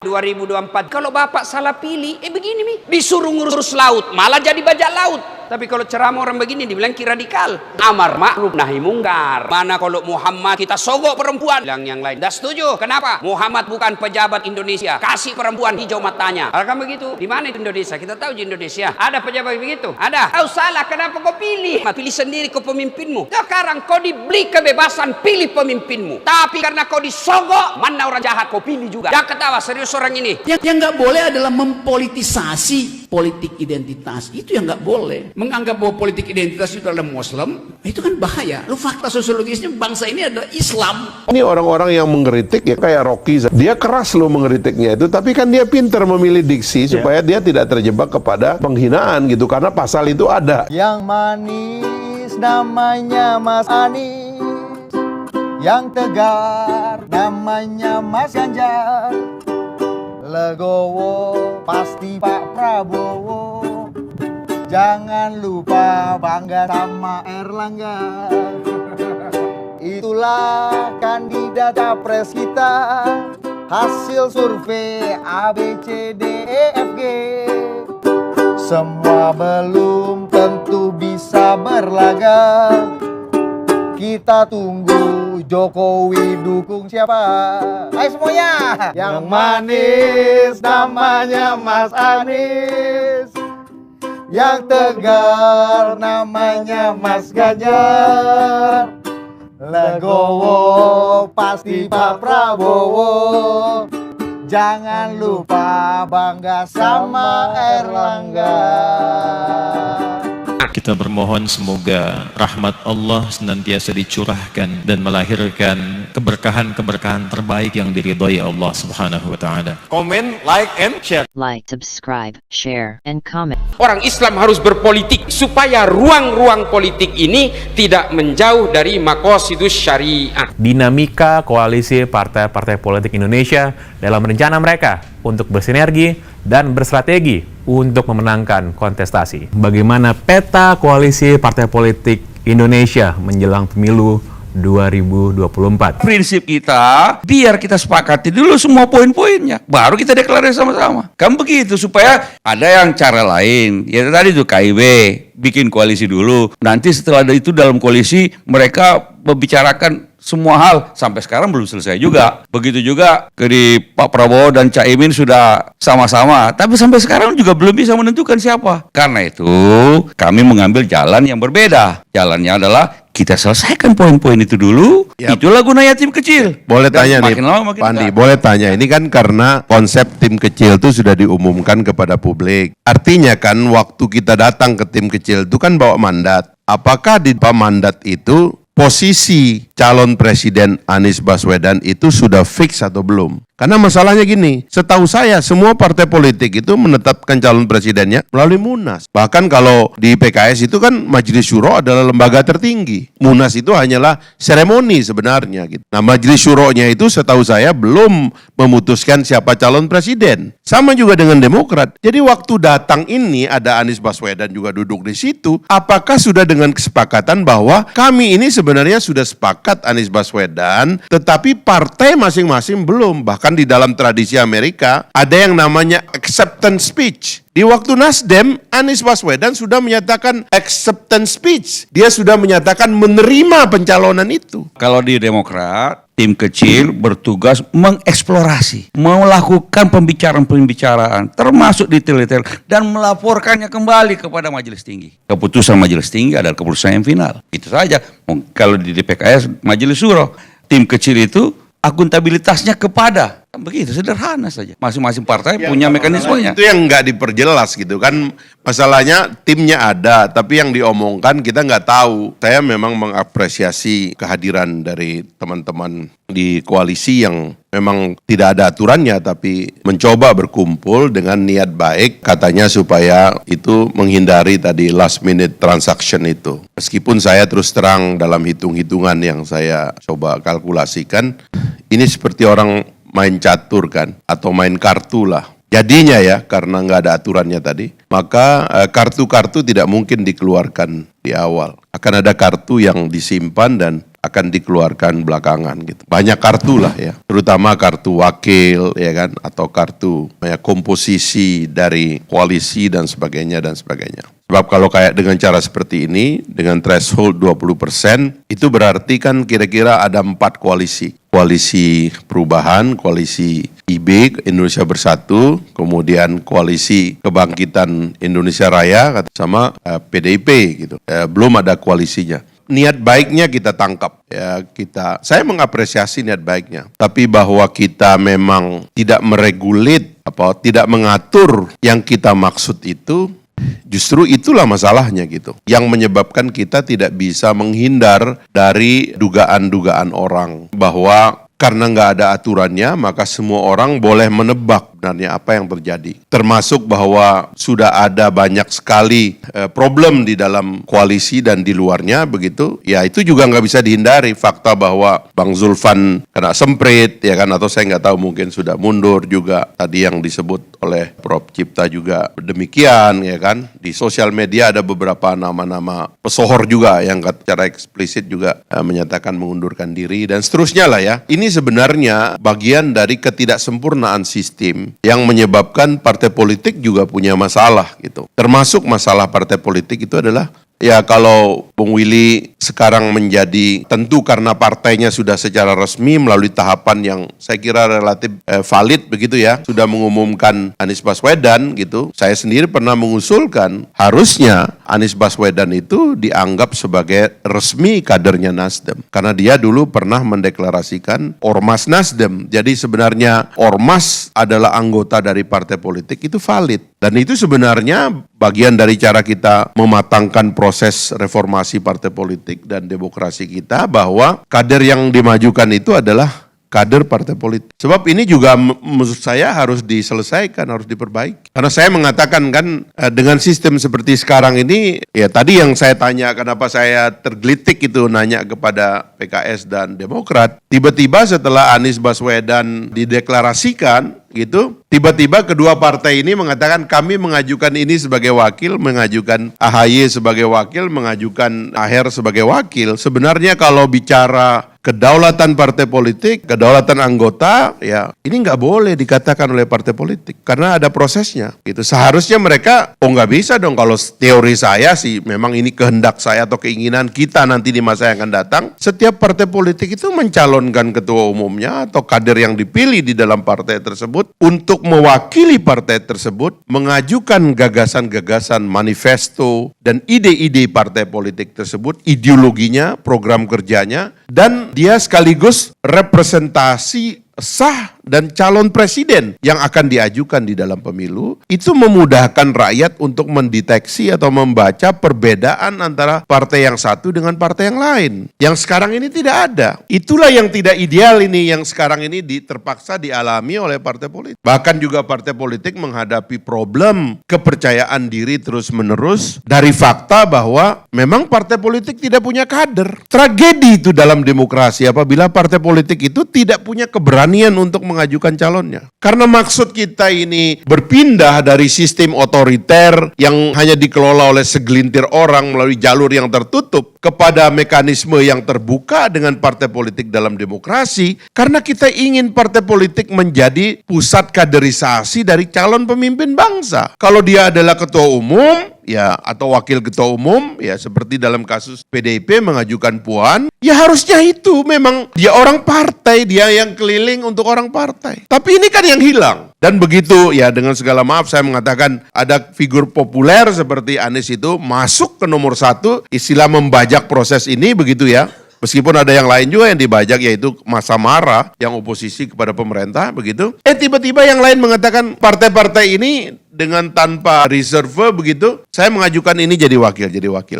2024 kalau Bapak salah pilih, begini nih, disuruh ngurus laut, malah jadi bajak laut. Tapi kalau ceramah orang begini dibilang radikal. Amar ma'ruf nahi mungkar. Mana kalau Muhammad kita sogok perempuan, bilang yang lain. Dah setuju. Kenapa? Muhammad bukan pejabat Indonesia. Kasih perempuan hijau matanya. Kalau kan begitu, di mana itu Indonesia? Kita tahu di Indonesia ada pejabat begitu. Ada. Kau salah, kenapa kau pilih? Pilih sendiri kau pemimpinmu. Sekarang kau diberi kebebasan pilih pemimpinmu. Tapi karena kau disogok, mana orang jahat kau pilih juga. Jangan ketawa, serius orang ini. Yang nggak boleh adalah mempolitisasi politik identitas. Itu yang nggak boleh. Menganggap bahwa politik identitas itu adalah Muslim, itu kan bahaya. Lu fakta sosiologisnya bangsa ini adalah Islam. Ini orang-orang yang mengkritik ya kayak Rocky. Dia keras loh mengkritiknya itu, tapi kan dia pintar memilih diksi supaya dia tidak terjebak kepada penghinaan gitu, karena pasal itu ada. Yang manis namanya Mas Anies, yang tegar namanya Mas Ganjar, legowo pasti Pak Prabowo. Jangan lupa bangga sama Erlangga. Itulah kandidat capres kita. Hasil survei A, B, C, D, E, F, G. Semua belum tentu bisa berlaga. Kita tunggu Jokowi dukung siapa? Ayo semuanya. Yang manis namanya Mas Anies, yang tegar namanya Mas Ganjar, legowo pasti Pak Prabowo. Jangan lupa bangga sama Erlangga. Kita bermohon semoga rahmat Allah senantiasa dicurahkan dan melahirkan keberkahan-keberkahan terbaik yang diridhai Allah Subhanahu wa taala. Komen, like, and share. Like, subscribe, share, and comment. Orang Islam harus berpolitik supaya ruang-ruang politik ini tidak menjauh dari maqasidus syariah. Dinamika koalisi partai-partai politik Indonesia dalam rencana mereka untuk bersinergi dan berstrategi untuk memenangkan kontestasi. Bagaimana peta koalisi partai politik Indonesia menjelang pemilu 2024? Prinsip kita, biar kita sepakati dulu semua poin-poinnya, baru kita deklarasi sama-sama. Kan begitu, supaya ada yang cara lain. Ya tadi itu KIB, bikin koalisi dulu. Nanti setelah itu dalam koalisi, mereka membicarakan semua hal. Sampai sekarang belum selesai juga. Begitu juga di Pak Prabowo dan Caimin sudah sama-sama. Tapi sampai sekarang juga belum bisa menentukan siapa. Karena itu, kami mengambil jalan yang berbeda. Jalannya adalah kita selesaikan poin-poin itu dulu. Yap. Itulah gunanya tim kecil. Boleh Dan tanya nih, Pandi, boleh tanya. Ini kan karena konsep tim kecil itu sudah diumumkan kepada publik. Artinya kan waktu kita datang ke tim kecil itu kan bawa mandat. Apakah di mandat itu posisi calon presiden Anies Baswedan itu sudah fix atau belum? Karena masalahnya gini, setahu saya semua partai politik itu menetapkan calon presidennya melalui Munas. Bahkan kalau di PKS itu kan Majelis Syuro adalah lembaga tertinggi. Munas itu hanyalah seremoni sebenarnya gitu. Nah, Majelis Syuronya itu setahu saya belum memutuskan siapa calon presiden. Sama juga dengan Demokrat. Jadi waktu datang ini ada Anies Baswedan juga duduk di situ. Apakah sudah dengan kesepakatan bahwa kami ini sebenarnya sudah sepakat Anies Baswedan, tetapi partai masing-masing belum. Bahkan di dalam tradisi Amerika ada yang namanya acceptance speech. Di waktu Nasdem, Anies Baswedan sudah menyatakan acceptance speech. Dia sudah menyatakan menerima pencalonan itu. Kalau di Demokrat, tim kecil bertugas mengeksplorasi, melakukan pembicaraan-pembicaraan, termasuk detail-detail, dan melaporkannya kembali kepada Majelis Tinggi. Keputusan Majelis Tinggi adalah keputusan yang final. Itu saja. Kalau di PKS, Majelis Syuro, tim kecil itu akuntabilitasnya kepada, begitu sederhana saja. Masing-masing partai punya mekanismenya. Itu yang nggak diperjelas gitu kan. Masalahnya timnya ada, tapi yang diomongkan kita nggak tahu. Saya memang mengapresiasi kehadiran dari teman-teman di koalisi yang memang tidak ada aturannya, tapi mencoba berkumpul dengan niat baik, katanya supaya itu menghindari tadi last minute transaction itu. Meskipun saya terus terang dalam hitung-hitungan yang saya coba kalkulasikan, ini seperti orang main catur kan, atau main kartu lah. Jadinya ya, karena nggak ada aturannya tadi, maka kartu-kartu tidak mungkin dikeluarkan di awal. Akan ada kartu yang disimpan dan akan dikeluarkan belakangan gitu. Banyak kartu lah ya, terutama kartu wakil ya kan, atau kartu ya, komposisi dari koalisi dan sebagainya dan sebagainya. Sebab kalau kayak dengan cara seperti ini, dengan threshold 20%, itu berarti kan kira-kira ada 4 koalisi. Koalisi Perubahan, Koalisi IB, Indonesia Bersatu, kemudian Koalisi Kebangkitan Indonesia Raya, sama PDIP gitu. Belum ada koalisinya. Niat baiknya kita tangkap ya, saya mengapresiasi niat baiknya, tapi bahwa kita memang tidak meregulit apa tidak mengatur yang kita maksud itu, justru itulah masalahnya gitu, yang menyebabkan kita tidak bisa menghindar dari dugaan-dugaan orang bahwa karena nggak ada aturannya, maka semua orang boleh menebak sebenarnya apa yang terjadi. Termasuk bahwa sudah ada banyak sekali problem di dalam koalisi dan di luarnya begitu. Ya itu juga nggak bisa dihindari. Fakta bahwa Bang Zulfan kena semprit, ya kan, atau saya nggak tahu mungkin sudah mundur juga. Tadi yang disebut oleh Prof. Cipta juga demikian, ya kan. Di sosial media ada beberapa nama-nama pesohor juga yang secara eksplisit juga menyatakan mengundurkan diri dan seterusnya lah ya. Ini sebenarnya bagian dari ketidaksempurnaan sistem yang menyebabkan partai politik juga punya masalah gitu. Termasuk masalah partai politik itu adalah ya kalau Bung Willy sekarang menjadi tentu karena partainya sudah secara resmi melalui tahapan yang saya kira relatif valid begitu ya, sudah mengumumkan Anies Baswedan gitu. Saya sendiri pernah mengusulkan harusnya Anies Baswedan itu dianggap sebagai resmi kadernya Nasdem karena dia dulu pernah mendeklarasikan Ormas Nasdem. Jadi sebenarnya Ormas adalah anggota dari partai politik, itu valid. Dan itu sebenarnya bagian dari cara kita mematangkan proses reformasi partai politik dan demokrasi kita, bahwa kader yang dimajukan itu adalah kader partai politik. Sebab ini juga menurut saya harus diselesaikan, harus diperbaiki. Karena saya mengatakan kan dengan sistem seperti sekarang ini, ya tadi yang saya tanya kenapa saya tergelitik itu nanya kepada PKS dan Demokrat, tiba-tiba setelah Anies Baswedan dideklarasikan gitu, tiba-tiba kedua partai ini mengatakan kami mengajukan ini sebagai wakil, mengajukan AHY sebagai wakil, mengajukan Aher sebagai wakil. Sebenarnya kalau bicara kedaulatan partai politik, kedaulatan anggota, ya ini nggak boleh dikatakan oleh partai politik karena ada prosesnya. Gitu. Seharusnya mereka, nggak bisa dong kalau teori saya sih, memang ini kehendak saya atau keinginan kita nanti di masa yang akan datang, setiap partai politik itu mencalonkan ketua umumnya atau kader yang dipilih di dalam partai tersebut untuk mewakili partai tersebut, mengajukan gagasan-gagasan, manifesto, dan ide-ide partai politik tersebut, ideologinya, program kerjanya, dan dia sekaligus representasi sah dan calon presiden yang akan diajukan di dalam pemilu. Itu memudahkan rakyat untuk mendeteksi atau membaca perbedaan antara partai yang satu dengan partai yang lain. Yang sekarang ini tidak ada. Itulah yang tidak ideal ini, yang sekarang ini terpaksa dialami oleh partai politik. Bahkan juga partai politik menghadapi problem kepercayaan diri terus-menerus dari fakta bahwa memang partai politik tidak punya kader. Tragedi itu dalam demokrasi apabila partai politik itu tidak punya keberanian untuk mengajukan calonnya. Karena maksud kita ini berpindah dari sistem otoriter yang hanya dikelola oleh segelintir orang melalui jalur yang tertutup kepada mekanisme yang terbuka dengan partai politik dalam demokrasi, karena kita ingin partai politik menjadi pusat kaderisasi dari calon pemimpin bangsa. Kalau dia adalah ketua umum, ya, atau wakil ketua umum, ya seperti dalam kasus PDIP mengajukan Puan, ya harusnya itu memang dia orang partai, dia yang keliling untuk orang partai. Tapi ini kan yang hilang. Dan begitu, ya dengan segala maaf saya mengatakan ada figur populer seperti Anies itu masuk ke nomor 1, istilah membajak proses ini begitu ya. Meskipun ada yang lain juga yang dibajak, yaitu Mas Samara yang oposisi kepada pemerintah begitu. Tiba-tiba yang lain mengatakan partai-partai ini dengan tanpa reserve begitu, saya mengajukan ini jadi wakil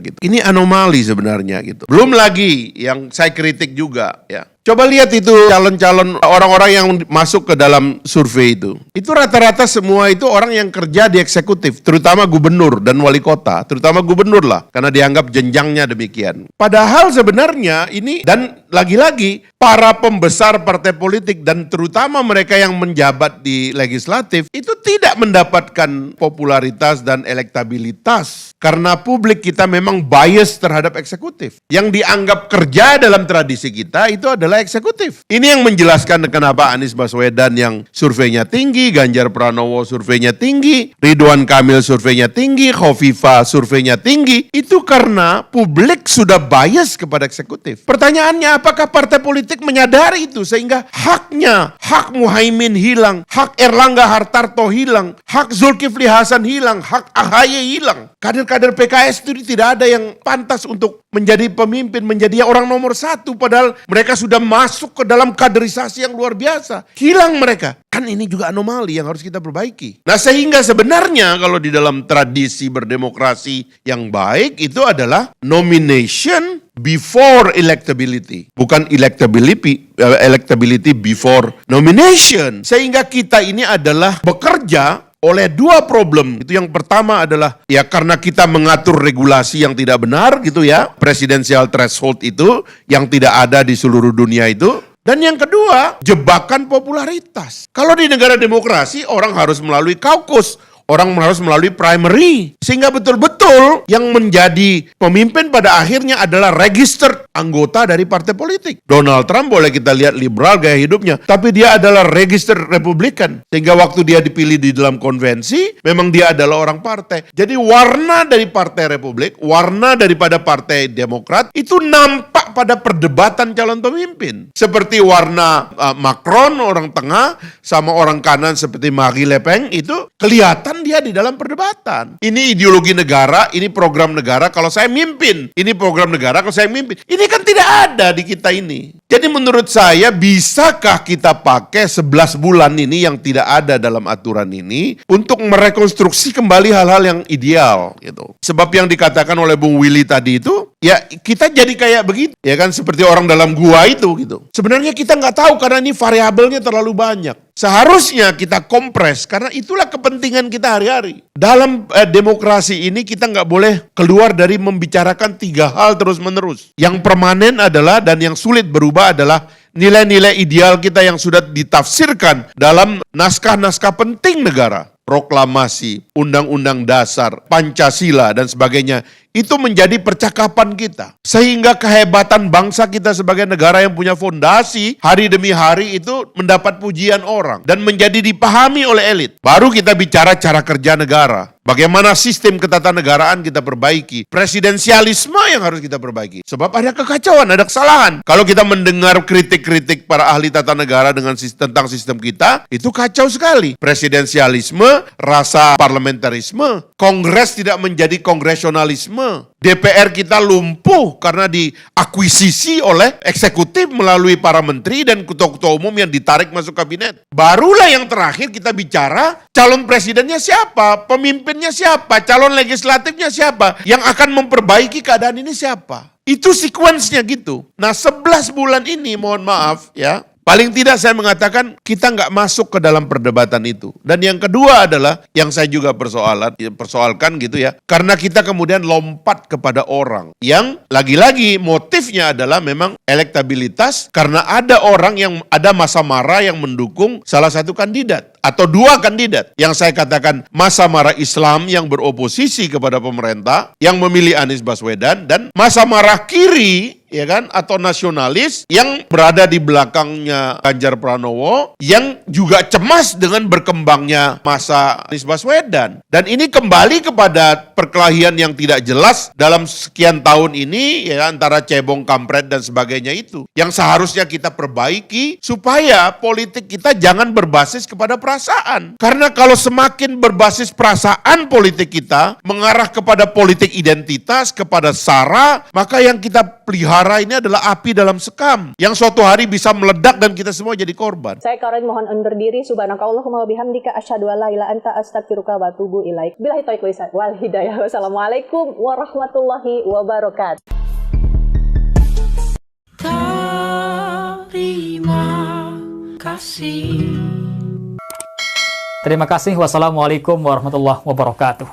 gitu. Ini anomali sebenarnya gitu. Belum lagi yang saya kritik juga ya. Coba lihat itu calon-calon orang-orang yang masuk ke dalam survei itu. Itu rata-rata semua itu orang yang kerja di eksekutif, terutama gubernur dan wali kota, terutama gubernur lah, karena dianggap jenjangnya demikian. Padahal sebenarnya ini, dan lagi-lagi para pembesar partai politik dan terutama mereka yang menjabat di legislatif itu tidak tidak mendapatkan popularitas dan elektabilitas karena publik kita memang bias terhadap eksekutif. Yang dianggap kerja dalam tradisi kita itu adalah eksekutif. Ini yang menjelaskan kenapa Anies Baswedan yang surveinya tinggi, Ganjar Pranowo surveinya tinggi, Ridwan Kamil surveinya tinggi, Khofifah surveinya tinggi. Itu karena publik sudah bias kepada eksekutif. Pertanyaannya, apakah partai politik menyadari itu sehingga hak Muhaimin hilang, hak Erlangga Hartarto hilang, hak Zulkifli Hasan hilang, hak AHY hilang. Kader-kader PKS itu tidak ada yang pantas untuk menjadi pemimpin, menjadi orang nomor satu, padahal mereka sudah masuk ke dalam kaderisasi yang luar biasa. Hilang mereka. Kan ini juga anomali yang harus kita perbaiki. Nah, sehingga sebenarnya kalau di dalam tradisi berdemokrasi yang baik itu adalah nomination before electability. Bukan electability before nomination. Sehingga kita ini adalah bekerja oleh dua problem. Itu yang pertama adalah ya karena kita mengatur regulasi yang tidak benar gitu ya. Presidential threshold itu yang tidak ada di seluruh dunia itu. Dan yang kedua, jebakan popularitas. Kalau di negara demokrasi orang harus melalui caucus, orang harus melalui primary. Sehingga betul-betul yang menjadi pemimpin pada akhirnya adalah registered anggota dari partai politik. Donald Trump boleh kita lihat liberal gaya hidupnya, tapi dia adalah registered Republican. Sehingga waktu dia dipilih di dalam konvensi, memang dia adalah orang partai. Jadi warna dari partai Republik, warna daripada partai Demokrat, itu nampak pada perdebatan calon pemimpin. Seperti warna Macron, orang tengah, sama orang kanan seperti Marie Le Pen, itu kelihatan dia di dalam perdebatan. Ini ideologi negara, ini program negara kalau saya mimpin. Ini program negara kalau saya mimpin. Ini kan tidak ada di kita ini. Jadi menurut saya, bisakah kita pakai 11 bulan ini yang tidak ada dalam aturan ini untuk merekonstruksi kembali hal-hal yang ideal gitu. Sebab yang dikatakan oleh Bung Willy tadi itu, ya kita jadi kayak begitu. Ya kan seperti orang dalam gua itu gitu. Sebenarnya kita nggak tahu karena ini variabelnya terlalu banyak. Seharusnya kita kompres karena itulah kepentingan kita hari-hari. Dalam demokrasi ini kita nggak boleh keluar dari membicarakan 3 hal terus-menerus. Yang permanen adalah dan yang sulit berubah adalah nilai-nilai ideal kita yang sudah ditafsirkan dalam naskah-naskah penting negara. Proklamasi, Undang-Undang Dasar, Pancasila, dan sebagainya. Itu menjadi percakapan kita. Sehingga kehebatan bangsa kita sebagai negara yang punya fondasi, hari demi hari itu mendapat pujian orang. Dan menjadi dipahami oleh elit. Baru kita bicara cara kerja negara. Bagaimana sistem ketatanegaraan kita perbaiki. Presidensialisme yang harus kita perbaiki. Sebab ada kekacauan, ada kesalahan. Kalau kita mendengar kritik-kritik para ahli tata negara tentang sistem kita, itu kacau sekali. Presidensialisme, rasa parlamentarisme, Kongres tidak menjadi kongresionalisme. DPR kita lumpuh karena diakuisisi oleh eksekutif melalui para menteri dan ketua-ketua umum yang ditarik masuk kabinet. Barulah yang terakhir kita bicara calon presidennya siapa, pemimpinnya siapa, calon legislatifnya siapa, yang akan memperbaiki keadaan ini siapa. Itu sekuensnya gitu. Nah 11 bulan ini mohon maaf ya, paling tidak saya mengatakan kita nggak masuk ke dalam perdebatan itu. Dan yang kedua adalah yang saya juga persoalkan gitu ya. Karena kita kemudian lompat kepada orang yang lagi-lagi motifnya adalah memang elektabilitas karena ada orang yang ada masa marah yang mendukung salah satu kandidat. Atau 2 kandidat yang saya katakan masa marah Islam yang beroposisi kepada pemerintah yang memilih Anies Baswedan dan masa marah kiri ya kan atau nasionalis yang berada di belakangnya Ganjar Pranowo yang juga cemas dengan berkembangnya masa Anies Baswedan. Dan ini kembali kepada perkelahian yang tidak jelas dalam sekian tahun ini ya antara cebong kampret dan sebagainya itu yang seharusnya kita perbaiki supaya politik kita jangan berbasis kepada perasaan. Karena kalau semakin berbasis perasaan politik kita mengarah kepada politik identitas, kepada sara, maka yang kita pelihara ini adalah api dalam sekam yang suatu hari bisa meledak dan kita semua jadi korban. Saya Karen mohon undur diri. Subhanakallahumma wa bihamdika asyhadu an la ilaha illa anta astaghfiruka wa atubu ilaik. Billahi taufiq wal hidayah. Wassalamualaikum warahmatullahi wabarakatuh. Terima kasih. Wassalamualaikum warahmatullahi wabarakatuh.